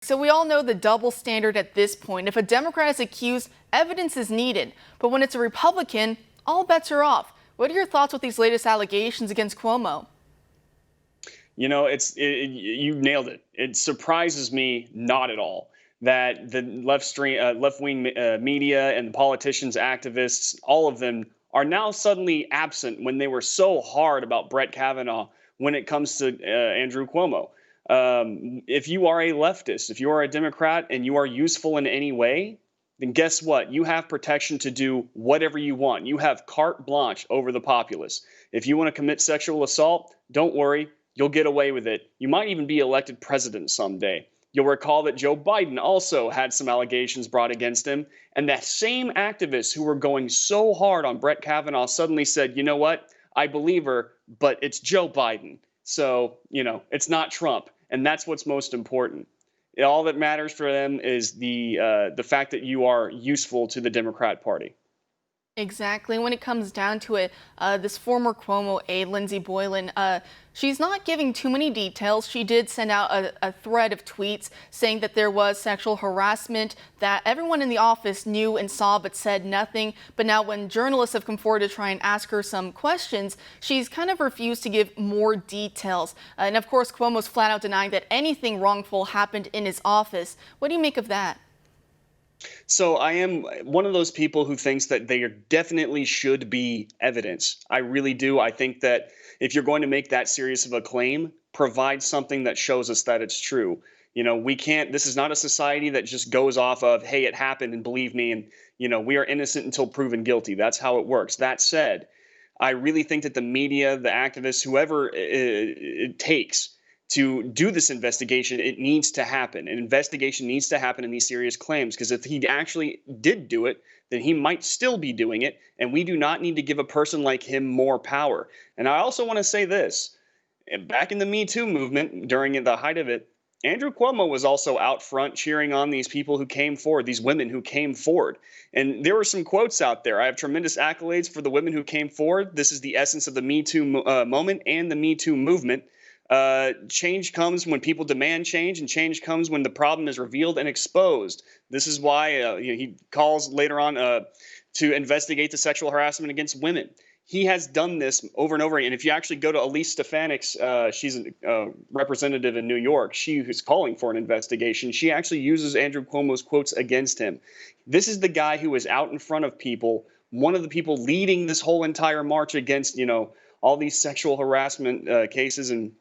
So we all know the double standard at this point. If a Democrat is accused, evidence is needed. But when it's a Republican, all bets are off. What are your thoughts with these latest allegations against Cuomo? You know, you nailed it. It surprises me not at all that the left wing media and the politicians, activists, all of them are now suddenly absent when they were so hard about Brett Kavanaugh when it comes to Andrew Cuomo. If you are a leftist, if you are a Democrat and you are useful in any way, then guess what? You have protection to do whatever you want. You have carte blanche over the populace. If you want to commit sexual assault, don't worry. You'll get away with it. You might even be elected president someday. You'll recall that Joe Biden also had some allegations brought against him. And that same activists who were going so hard on Brett Kavanaugh suddenly said, you know what? I believe her, but it's Joe Biden. So, it's not Trump. And that's what's most important. All that matters for them is the fact that you are useful to the Democrat Party. Exactly. When it comes down to it, this former Cuomo aide, Lindsey Boylan, she's not giving too many details. She did send out a thread of tweets saying that there was sexual harassment that everyone in the office knew and saw but said nothing. But now when journalists have come forward to try and ask her some questions, she's kind of refused to give more details. And of course, Cuomo's flat out denying that anything wrongful happened in his office. What do you make of that? So I am one of those people who thinks that there definitely should be evidence. I really do. I think that if you're going to make that serious of a claim, provide something that shows us that it's true. We can't, this is not a society that just goes off of, hey, it happened and believe me. And, we are innocent until proven guilty. That's how it works. That said, I really think that the media, the activists, whoever it takes to do this investigation, it needs to happen. An investigation needs to happen in these serious claims, because if he actually did do it, then he might still be doing it. And we do not need to give a person like him more power. And I also want to say this. Back in the Me Too movement, during the height of it, Andrew Cuomo was also out front cheering on these people who came forward, these women who came forward. And there were some quotes out there. I have tremendous accolades for the women who came forward. This is the essence of the Me Too moment and the Me Too movement. Change comes when people demand change, and change comes when the problem is revealed and exposed. This is why he calls later on to investigate the sexual harassment against women. He has done this over and over again. And if you actually go to Elise Stefanik's, she's a representative in New York, she who's calling for an investigation, she actually uses Andrew Cuomo's quotes against him. This is the guy who is out in front of people, one of the people leading this whole entire march against, all these sexual harassment cases. And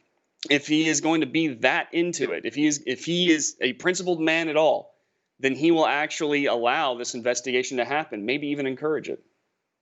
if he is going to be that into it, if he is a principled man at all, then he will actually allow this investigation to happen, maybe even encourage it,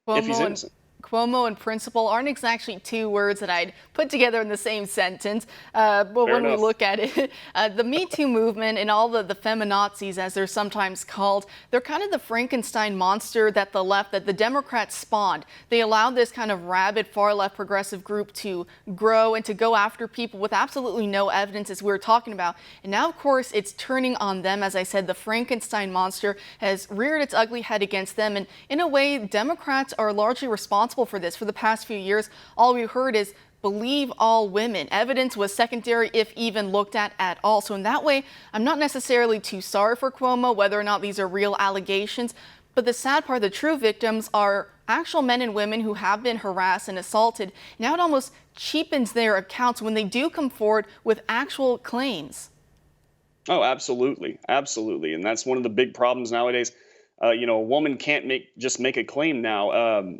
if he's innocent. Cuomo and principle aren't exactly two words that I'd put together in the same sentence. But when we look at it, the Me Too movement and all the feminazis, as they're sometimes called, they're kind of the Frankenstein monster that the Democrats spawned. They allowed this kind of rabid far-left progressive group to grow and to go after people with absolutely no evidence, as we were talking about. And now, of course, it's turning on them. As I said, the Frankenstein monster has reared its ugly head against them. And in a way, Democrats are largely responsible for this. For the past few years, all we heard is believe all women. Evidence was secondary, if even looked at all. So in that way, I'm not necessarily too sorry for Cuomo, whether or not these are real allegations. But the sad part, the true victims are actual men and women who have been harassed and assaulted. Now it almost cheapens their accounts when they do come forward with actual claims. Oh, absolutely. Absolutely. And that's one of the big problems nowadays. A woman can't just make a claim now.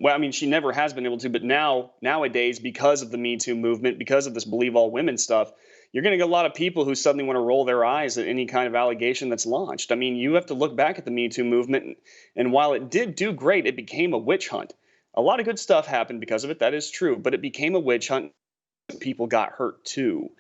Well, I mean, she never has been able to, but nowadays, because of the Me Too movement, because of this believe all women stuff, you're going to get a lot of people who suddenly want to roll their eyes at any kind of allegation that's launched. I mean, you have to look back at the Me Too movement, and while it did do great, it became a witch hunt. A lot of good stuff happened because of it. That is true, but it became a witch hunt. People got hurt too.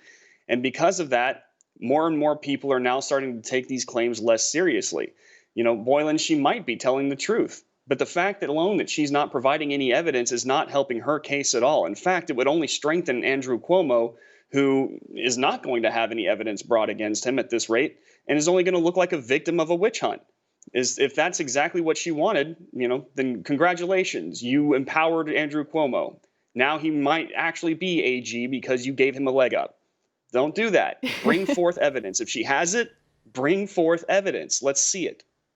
And because of that, more and more people are now starting to take these claims less seriously. Boylan, she might be telling the truth, but the fact that she's not providing any evidence is not helping her case at all. In fact, it would only strengthen Andrew Cuomo, who is not going to have any evidence brought against him at this rate and is only going to look like a victim of a witch hunt. If that's exactly what she wanted, then congratulations. You empowered Andrew Cuomo. Now he might actually be AG because you gave him a leg up. Don't do that. Bring forth evidence. If she has it, Bring forth evidence. Let's see it.